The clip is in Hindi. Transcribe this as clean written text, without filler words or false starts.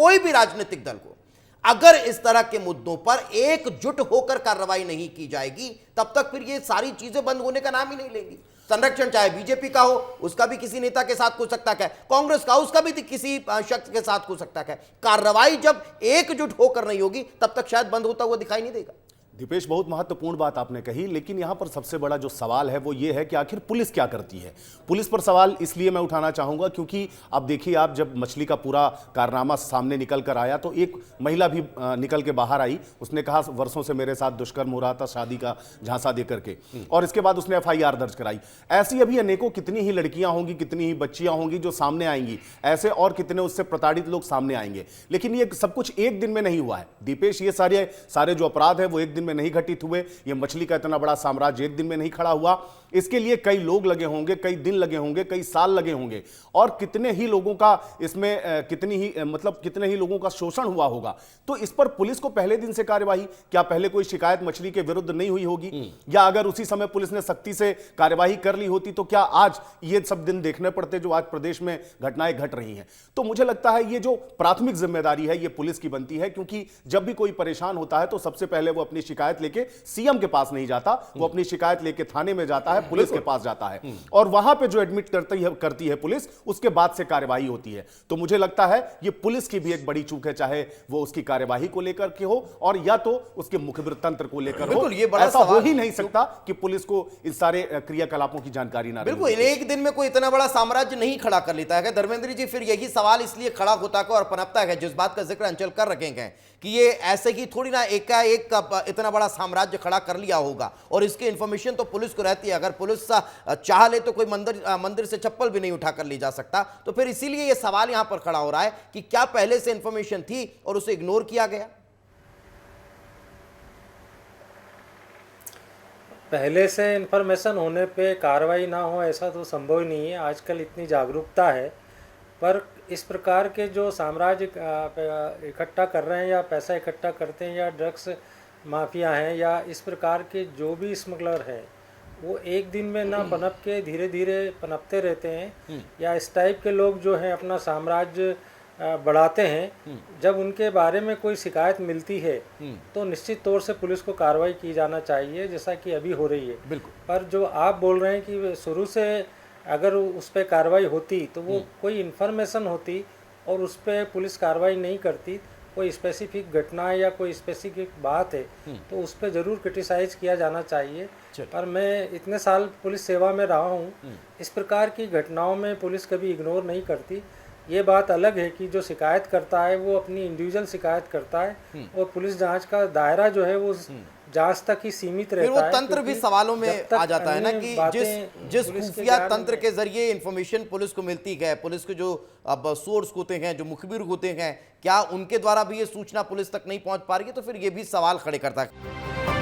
कोई भी राजनीतिक दल को अगर इस तरह के मुद्दों पर एकजुट होकर कार्रवाई नहीं की जाएगी, तब तक फिर ये सारी चीजें बंद होने का नाम ही नहीं लेंगी। संरक्षण चाहे बीजेपी का हो, उसका भी किसी नेता के साथ हो सकता है, कांग्रेस का उसका भी किसी शख्स के साथ हो सकता है। कार्रवाई जब एकजुट होकर नहीं होगी, तब तक शायद बंद होता हुआ दिखाई नहीं देगा। दीपेश, बहुत महत्वपूर्ण बात आपने कही, लेकिन यहां पर सबसे बड़ा जो सवाल है वो ये है कि आखिर पुलिस क्या करती है। पुलिस पर सवाल इसलिए मैं उठाना चाहूंगा क्योंकि अब देखिए, आप जब मछली का पूरा कारनामा सामने निकल कर आया तो एक महिला भी निकल के बाहर आई। उसने कहा वर्षों से मेरे साथ दुष्कर्म हो रहा था, शादी का झांसा दे करके, और इसके बाद उसने FIR दर्ज कराई। ऐसी अभी अनेकों कितनी ही लड़कियां होंगी, कितनी ही बच्चियां होंगी जो सामने आएंगी, ऐसे और कितने उससे प्रताड़ित लोग सामने आएंगे। लेकिन ये सब कुछ एक दिन में नहीं हुआ है दीपेश। ये सारे जो अपराध है वो एक दिन में नहीं घटित हुए। ये मछली का इतना बड़ा साम्राज्य एक दिन में नहीं खड़ा हुआ। इसके लिए कई लोग लगे होंगे, कई दिन लगे होंगे, कई साल लगे होंगे, और कितने ही लोगों का इसमें कितने ही लोगों का शोषण हुआ होगा। तो इस पर पुलिस को पहले दिन से कार्यवाही, क्या पहले कोई शिकायत मछली के विरुद्ध नहीं हुई होगी? या अगर उसी समय पुलिस ने सख्ती से कार्यवाही कर ली होती तो क्या आज ये सब दिन देखने पड़ते जो आज प्रदेश में घटनाएं घट रही हैं? तो मुझे लगता है ये जो प्राथमिक जिम्मेदारी है ये पुलिस की बनती है, क्योंकि जब भी कोई परेशान होता है तो सबसे पहले वो अपनी शिकायत लेके CM के पास नहीं जाता, वो अपनी शिकायत लेके थाने में जाता है, पुलिस के पास जाता है, और वहां पे जो एडमिट करती है पुलिस, उसके बाद से कार्यवाही होती है। तो मुझे लगता है ये पुलिस की भी एक बड़ी चूक है, चाहे वो उसकी कार्यवाही को लेकर के हो और या तो उसके मुखबिर तंत्र को लेकर हो। ये बड़ा ऐसा हो ही नहीं सकता कि पुलिस को इस सारे क्रियाकलापों की जानकारी ना। बिल्कुल, एक दिन में कोई इतना बड़ा साम्राज्य नहीं खड़ा कर लेता है। धर्मेंद्र जी, फिर यही सवाल इसलिए खड़ा होता है और पनपता है, जिस बात का जिक्र अंचल कर रखे हैं कि ये ऐसे ही थोड़ी ना एकाएक इतना बड़ा साम्राज्य खड़ा कर लिया होगा, और इसकी इंफॉर्मेशन तो पुलिस को रहती है। अगर पुलिस चाह ले तो कोई मंदिर से चप्पल भी नहीं उठा कर ले जा सकता। तो फिर इसीलिए ये सवाल यहां पर खड़ा हो रहा है कि क्या पहले से इंफॉर्मेशन थी और उसे इग्नोर किया गया? पहले से इंफॉर्मेशन होने पे कार्रवाई ना हो ऐसा तो संभव ही नहीं है। आजकल इतनी जागरूकता है, पर इस प्रकार के जो साम्राज्य इकट्ठा कर रहे हैं या पैसा इकट्ठा करते हैं या ड्रग्स माफिया हैं या इस प्रकार के जो भी स्मगलर हैं, वो एक दिन में ना पनप के धीरे धीरे पनपते रहते हैं, या इस टाइप के लोग जो हैं अपना साम्राज्य बढ़ाते हैं। जब उनके बारे में कोई शिकायत मिलती है तो निश्चित तौर से पुलिस को कार्रवाई की जाना चाहिए, जैसा कि अभी हो रही है। बिल्कुल। पर जो आप बोल रहे हैं कि शुरू से अगर उस पर कार्रवाई होती तो वो कोई इन्फॉर्मेशन होती और उस पर पुलिस कार्रवाई नहीं करती, कोई स्पेसिफिक घटना है या कोई स्पेसिफिक बात है तो उस पर ज़रूर क्रिटिसाइज किया जाना चाहिए। पर मैं इतने साल पुलिस सेवा में रहा हूँ, इस प्रकार की घटनाओं में पुलिस कभी इग्नोर नहीं करती। ये बात अलग है कि जो शिकायत करता है वो अपनी इंडिविजुअल शिकायत करता है और पुलिस जांच का दायरा जो है वो जांच तक ही सीमित रहता है। फिर वो तंत्र भी सवालों में आ जाता है ना कि जिस खुफिया तंत्र के जरिए इंफॉर्मेशन पुलिस को मिलती है, पुलिस के जो अब सोर्स होते हैं, जो मुखबिर होते हैं, क्या उनके द्वारा भी ये सूचना पुलिस तक नहीं पहुंच पा रही है? तो फिर ये भी सवाल खड़े करता है।